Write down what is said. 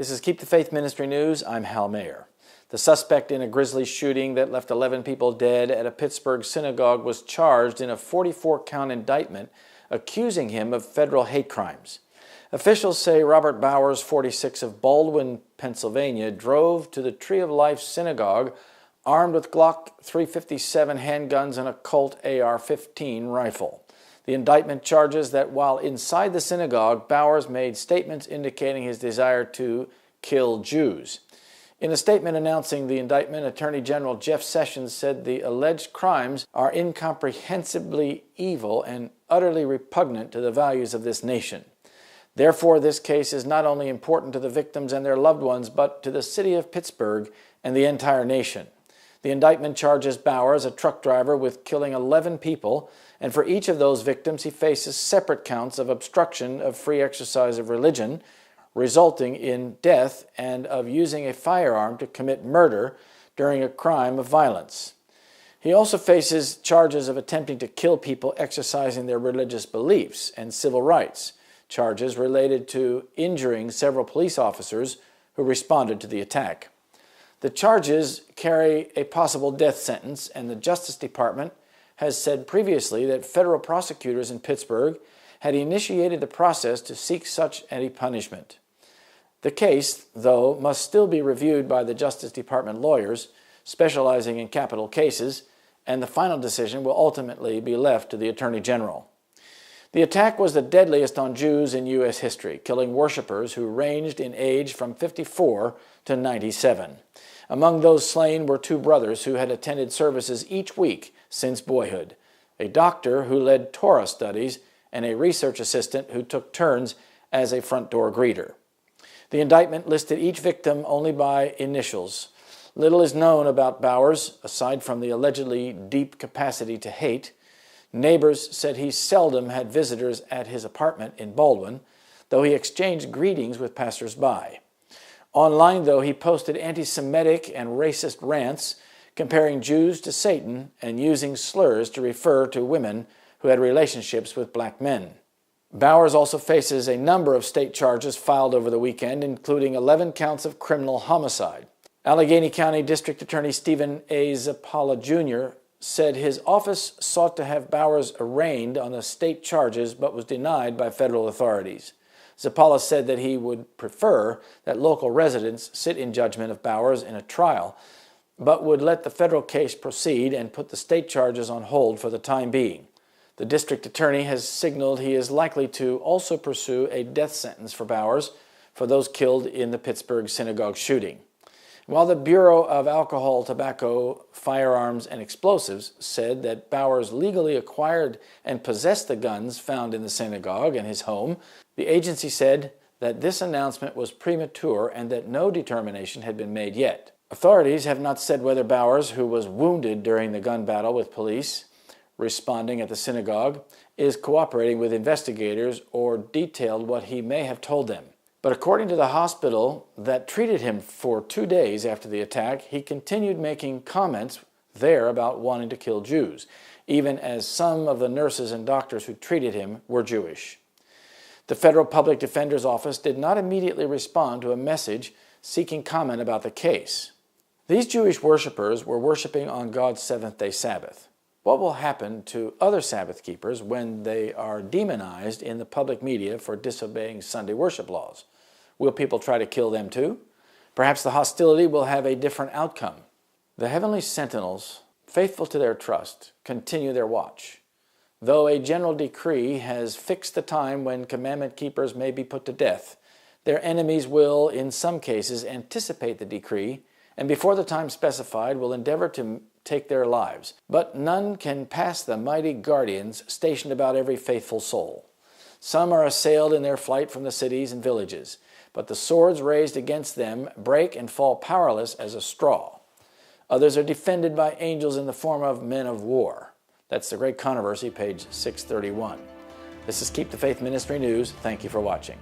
This is Keep the Faith Ministry News. I'm Hal Mayer. The suspect in a grisly shooting that left 11 people dead at a Pittsburgh synagogue was charged in a 44-count indictment accusing him of federal hate crimes. Officials say Robert Bowers, 46, of Baldwin, Pennsylvania, drove to the Tree of Life synagogue armed with Glock 357 handguns and a Colt AR-15 rifle. The indictment charges that while inside the synagogue, Bowers made statements indicating his desire to kill Jews. In a statement announcing the indictment, Attorney General Jeff Sessions said the alleged crimes are incomprehensibly evil and utterly repugnant to the values of this nation. Therefore, this case is not only important to the victims and their loved ones, but to the city of Pittsburgh and the entire nation. The indictment charges Bowers, a truck driver, with killing 11 people, and for each of those victims he faces separate counts of obstruction of free exercise of religion, resulting in death, and of using a firearm to commit murder during a crime of violence. He also faces charges of attempting to kill people exercising their religious beliefs and civil rights, charges related to injuring several police officers who responded to the attack. The charges carry a possible death sentence, and the Justice Department has said previously that federal prosecutors in Pittsburgh had initiated the process to seek such a punishment. The case, though, must still be reviewed by the Justice Department lawyers specializing in capital cases, and the final decision will ultimately be left to the Attorney General. The attack was the deadliest on Jews in U.S. history, killing worshipers who ranged in age from 54 to 97. Among those slain were two brothers who had attended services each week since boyhood, a doctor who led Torah studies, and a research assistant who took turns as a front door greeter. The indictment listed each victim only by initials. Little is known about Bowers, aside from the allegedly deep capacity to hate. Neighbors said he seldom had visitors at his apartment in Baldwin, though he exchanged greetings with passers-by. Online, though, he posted anti-Semitic and racist rants, comparing Jews to Satan and using slurs to refer to women who had relationships with black men. Bowers also faces a number of state charges filed over the weekend, including 11 counts of criminal homicide. Allegheny County District Attorney Stephen A. Zappala Jr. said his office sought to have Bowers arraigned on the state charges but was denied by federal authorities. Zappala said that he would prefer that local residents sit in judgment of Bowers in a trial, but would let the federal case proceed and put the state charges on hold for the time being. The district attorney has signaled he is likely to also pursue a death sentence for Bowers for those killed in the Pittsburgh synagogue shooting. While the Bureau of Alcohol, Tobacco, Firearms, and Explosives said that Bowers legally acquired and possessed the guns found in the synagogue and his home, the agency said that this announcement was premature and that no determination had been made yet. Authorities have not said whether Bowers, who was wounded during the gun battle with police responding at the synagogue, is cooperating with investigators or detailed what he may have told them. But according to the hospital that treated him for 2 days after the attack, he continued making comments there about wanting to kill Jews, even as some of the nurses and doctors who treated him were Jewish. The Federal Public Defender's Office did not immediately respond to a message seeking comment about the case. These Jewish worshipers were worshiping on God's seventh-day Sabbath. What will happen to other Sabbath keepers when they are demonized in the public media for disobeying Sunday worship laws? Will people try to kill them too? Perhaps the hostility will have a different outcome. The heavenly sentinels, faithful to their trust, continue their watch. Though a general decree has fixed the time when commandment keepers may be put to death, their enemies will, in some cases, anticipate the decree, and before the time specified will endeavor to take their lives. But none can pass the mighty guardians stationed about every faithful soul. Some are assailed in their flight from the cities and villages, but the swords raised against them break and fall powerless as a straw. Others are defended by angels in the form of men of war. That's The Great Controversy, page 631. This is Keep the Faith Ministry News. Thank you for watching.